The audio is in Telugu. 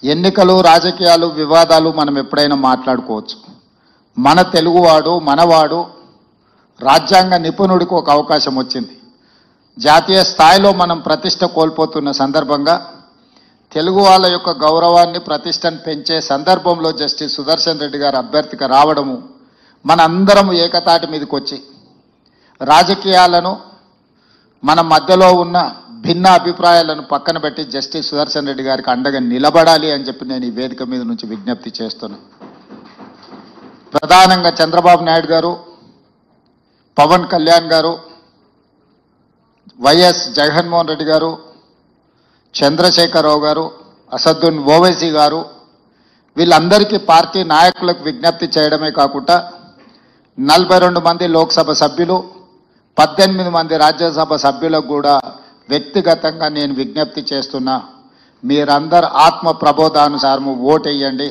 ఎన్నికలు రాజకీయాలు వివాదాలు మనం ఎప్పుడైనా మాట్లాడుకోవచ్చు. మన తెలుగువాడు మనవాడు రాజ్యాంగ నిపుణుడికి ఒక అవకాశం వచ్చింది. జాతీయ స్థాయిలో మనం ప్రతిష్ట కోల్పోతున్న సందర్భంగా తెలుగు వాళ్ళ యొక్క గౌరవాన్ని ప్రతిష్టను పెంచే సందర్భంలో జస్టిస్ సుదర్శన్ రెడ్డి గారు అభ్యర్థిగా రావడము మనందరం ఏకతాటి మీదకి వచ్చి రాజకీయాలను మన మధ్యలో ఉన్న భిన్న అభిప్రాయాలను పక్కన పెట్టి జస్టిస్ సుదర్శన్ రెడ్డి గారికి అండగా నిలబడాలి అని చెప్పి నేను ఈ వేదిక మీద నుంచి విజ్ఞప్తి చేస్తున్నాను. ప్రధానంగా చంద్రబాబు నాయుడు గారు, పవన్ కళ్యాణ్ గారు, వైఎస్ జగన్మోహన్ రెడ్డి గారు, చంద్రశేఖరరావు గారు, అసదుద్దీన్ ఓవైసీ గారు వీళ్ళందరికీ పార్టీ నాయకులకు విజ్ఞప్తి చేయడమే కాకుండా 42 మంది లోక్సభ సభ్యులు 18 మంది రాజ్యసభ సభ్యులకు కూడా వ్యక్తిగతంగా నేను విజ్ఞప్తి చేస్తున్నా. మీరందరూ ఆత్మ ప్రబోధానుసారము ఓటేయండి.